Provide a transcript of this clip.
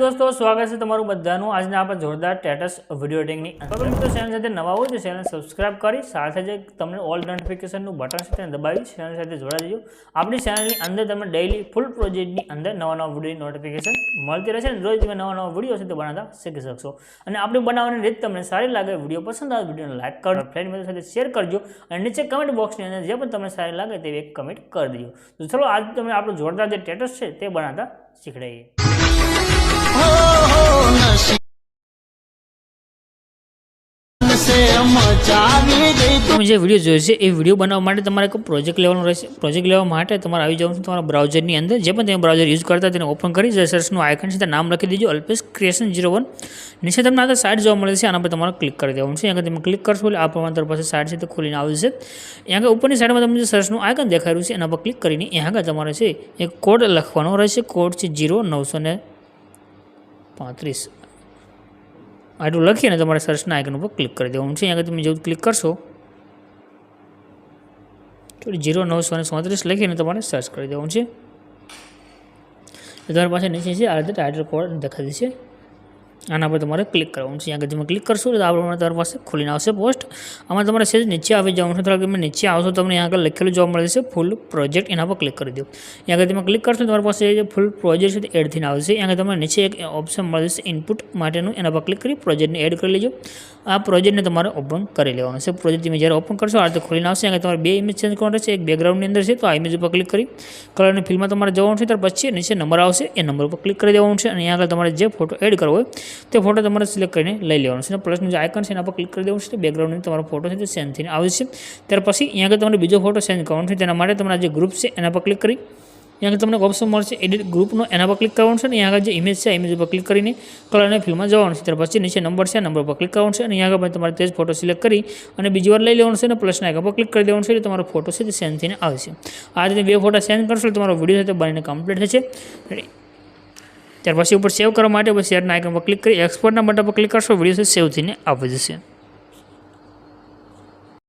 दोस्तों स्वागत है तमारू बधानु आज आप जोरदार स्टेटस विडियो एडिटिंगनी अगर मित्रों चैनल साथे नवा हो तो चैनल सब्सक्राइब करी साथे ज तमने ऑल नोटिफिकेशन बटन छे तेने दबावी चैनल साथे जोड़ा जजो। आपणी चैनल अंदर तमे डेली फूल प्रोजेक्ट अंदर नवा नवा विडियो नोटिफिकेशन मळती रहेशे अने रोज तमे नवा नवा विडियो छे ते बनावता शीखी शकशो। अने आपणी बनावવાની રીત તમને સારી લાગે વિડિયો પસંદ આવે વિડિયોને લાઈક કરો ફ્રેન્ડ મિત્રો સાથે શેર કરજો અને નીચે કમેન્ટ બોક્સની અંદર જે પણ તમને સારી લાગે તે એક કમેન્ટ કરી દેજો। તો ચલો आज તમે આપણો જોરદાર જે સ્ટેટસ છે તે બનાવતા શીખડાઈએ। તમે જે વિડીયો જોયો છે એ વિડીયો બનાવવા માટે તમારે એક પ્રોજેક્ટ લેવાનો રહેશે। પ્રોજેક્ટ લેવા માટે તમારે આવી જવાનું છે તમારા બ્રાઉઝરની અંદર જે પણ તમે બ્રાઉઝર યુઝ કરતા તેને ઓપન કરી સર્ચનું આઇકન છે તે નામ લખી દેજો અલ્પેશ ક્રિએશન 01। નીચે તમને આ સાઇટ જોવા મળે છે આના પર તમારે ક્લિક કરી દેવાનું છે। અહીંયા તમે ક્લિક કરશો એટલે આ પ્રમાણે તમારી પાસે સાઇટ છે તે ખોલીને આવશે। અહીંયા ઉપરની સાઈડમાં તમને જે સર્ચનું આઇકન દેખાઈ રહ્યું છે એના પર ક્લિક કરીને અહીંયા તમારે છે એક કોડ લખવાનો રહેશે। કોડ છે 0935 આટલું લખીને તમારે સર્ચના આઇકન ઉપર ક્લિક કરી દેવાનું છે। અહીંયા તમે જેવું ક્લિક કરશો તો 0937 લખીને તમારે સર્ચ કરી દેવાનું છે। તમારી પાસે નીચે છે આ રીતે ટાઇટલ કોડ દેખાઈ દેશે આના પર તમારે ક્લિક કરવાનું છે। અહીંયા તમે ક્લિક કરશો તો આ પ્રમાણે તમારી પાસે ખોલીને આવશે પોસ્ટ। આમાં તમારે છે નીચે આવી જવાનું છે। થોડાક તમે નીચે આવશો તમને અહીંયા આગળ લખેલું જોવા મળે છે ફૂલ પ્રોજેક્ટ એના પર ક્લિક કરી દો। અહીંયા તમે ક્લિક કરશો તમારી પાસે જે ફૂલ પ્રોજેક્ટ છે તે એડ થઈને આવશે। અહીંયા તમને નીચે એક ઓપ્શન મળે છે ઇનપુટ માટેનું એના પર ક્લિક કરી પ્રોજેક્ટને એડ કરી લેજો। આ પ્રોજેક્ટને તમારે ઓપન કરી લેવાનું છે। પ્રોજેક્ટ તમે જ્યારે ઓપન કરશો આ રીતે ખોલીને આવશે। અહીંયા તમારે બે ઇમેજ ચેન્જ કરવાનો છે। એક બેકગ્રાઉન્ડની અંદર છે તો આ ઇમેજ ઉપર ક્લિક કરી કલરની ફિલ્ડમાં તમારે જવાનું છે। ત્યાર પછી નીચે નંબર આવશે એ નંબર ઉપર ક્લિક કરી દેવાનું છે અને અહીંયા આગળ તમારે જે ફોટો એડ કરવો હોય તે ફોટો તમારે સિલેક્ટ કરીને લઈ લેવાનું છે। પ્લસનું જે આઇકન છે એના પર ક્લિક કરી દેવાનું છે। બેકગ્રાઉન્ડની તમારો ફોટો છે તે સેન્ડ થઈને આવે છે। ત્યાર પછી અહીંયા આગળ તમારે બીજો ફોટો સેન્ડ કરવાનો છે। તેના માટે તમારા જે ગ્રુપ છે એના પર ક્લિક કરી અહીંયા તમને ઓપ્શન મળશે એડિટ ગ્રુપનો એના પર ક્લિક કરવાનું છે। અને અહીંયા આગળ જે ઇમેજ છે ઇમેજ પર ક્લિક કરીને કલરની ફિલ્ડમાં જવાનું છે। ત્યાર પછી નીચે નંબર છે નંબર પર ક્લિક કરવાનું છે અને અહીંયા આગળ તમારે તે જ ફોટો સિલેક્ટ કરી અને બીજી વાર લઈ લેવાનું છે અને પ્લસના આઇકન પર ક્લિક કરી દેવાનું છે એટલે તમારો ફોટો છે તે સેન્ડ થઈને આવશે। આ રીતે બે ફોટા સેન્ડ કરશો તમારો વિડીયો છે તે બનીને કમ્પ્લીટ થશે। ત્યાર પછી ઉપર સેવ કરવા માટે શેરના આઇકન પર ક્લિક કરી એક્સપોર્ટના બટન પર ક્લિક કરશો વિડીયો સેવ થઈને આવી જશે।